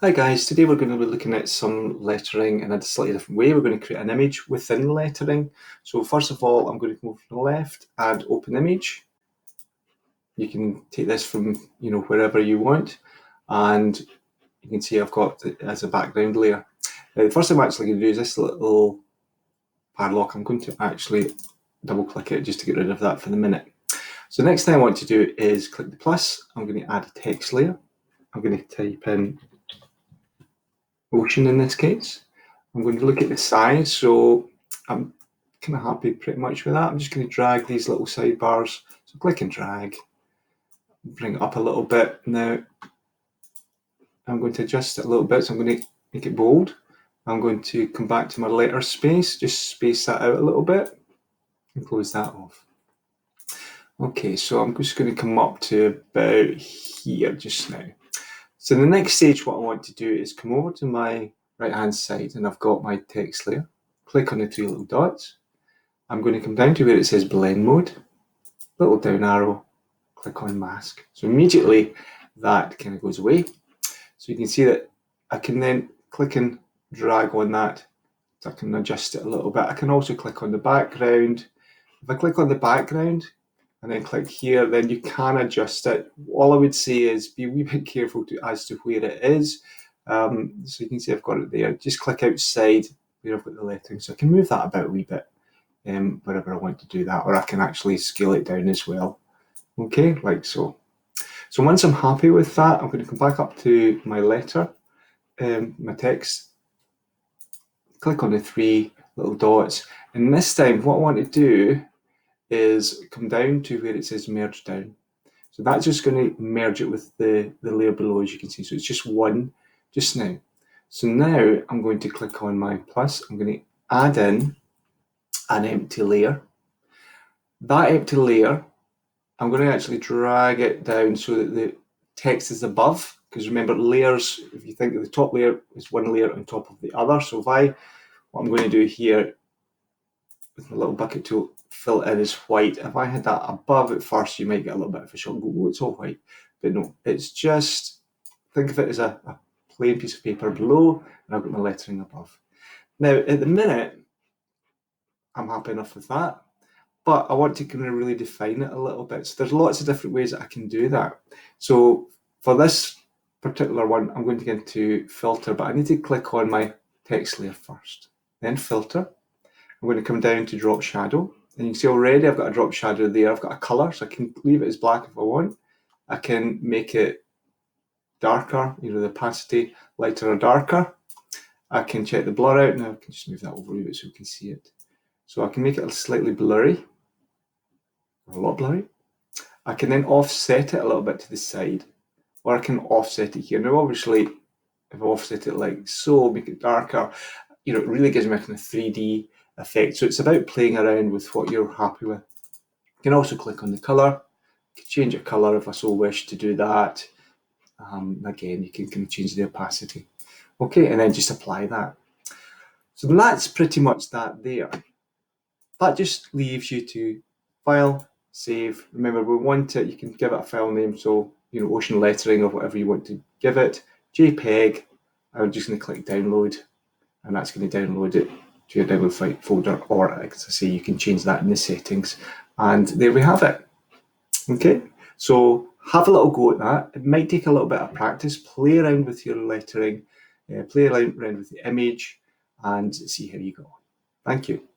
Hi guys, today we're going to be looking at some lettering in a slightly different way. We're going to create an image within the lettering. So first of all, I'm going to go from the left and open image. You can take this from wherever you want, and you can see I've got it as a background layer. Now, the first thing I'm actually going to do is this little padlock. I'm going to actually double click it just to get rid of that for the minute. So the next thing I want to do is click the plus. I'm going to add a text layer. I'm going to type in ocean in this case. I'm going to look at the size, so I'm kind of happy pretty much with that. I'm just going to drag these little sidebars. So click and drag, bring it up a little bit. Now I'm going to adjust it a little bit, so I'm going to make it bold. I'm going to come back to my letter space, just space that out a little bit and close that off. Okay, so I'm just going to come up to about here just now. So the next stage, what I want to do is come over to my right hand side, and I've got my text layer. Click on the three little dots. I'm going to come down to where it says blend mode, little down arrow, click on mask. So immediately that kind of goes away. So you can see that I can then click and drag on that. So I can adjust it a little bit. I can also click on the background. If I click on the background and then click here, then you can adjust it. All I would say is be a wee bit careful as to where it is. So you can see I've got it there. Just click outside where I've got the lettering. So I can move that about a wee bit wherever I want to do that, or I can actually scale it down as well. Okay, like so. So once I'm happy with that, I'm going to come back up to my letter, my text, click on the three little dots, and this time what I want to do is come down to where it says merge down. So that's just going to merge it with the layer below, as you can see. So it's just one just now. So now I'm going to click on my plus. I'm going to add in an empty layer. That empty layer, I'm going to actually drag it down so that the text is above. Because remember, layers, if you think of the top layer, is one layer on top of the other. So what I'm going to do here with my little bucket tool, fill in is white. If I had that above at first, you might get a little bit of a shock and go, oh, it's all white. But no, it's just, think of it as a plain piece of paper below, and I've got my lettering above. Now, at the minute, I'm happy enough with that, but I want to kind of really define it a little bit. So there's lots of different ways that I can do that. So for this particular one, I'm going to get into filter, but I need to click on my text layer first, then filter. I'm going to come down to drop shadow, and you can see already I've got a drop shadow there. I've got a color, so I can leave it as black if I want. I can make it darker, the opacity lighter or darker. I can check the blur out. Now I can just move that over a bit so we can see it. So I can make it slightly blurry, or a lot blurry. I can then offset it a little bit to the side, or I can offset it here. Now obviously, if I offset it like so, make it darker, it really gives me a kind of 3D effect. So it's about playing around with what you're happy with. You can also click on the color, you can change a color if I so wish to do that. Again, you can change the opacity. Okay, and then just apply that. So that's pretty much that there. That just leaves you to file, save. Remember, we want it, you can give it a file name, so ocean lettering or whatever you want to give it. JPEG, I'm just going to click download, and that's going to download it to your download folder, or as I say, you can change that in the settings. And there we have it. Okay, so have a little go at that. It might take a little bit of practice. Play around with your lettering, play around with the image, and see how you go. Thank you.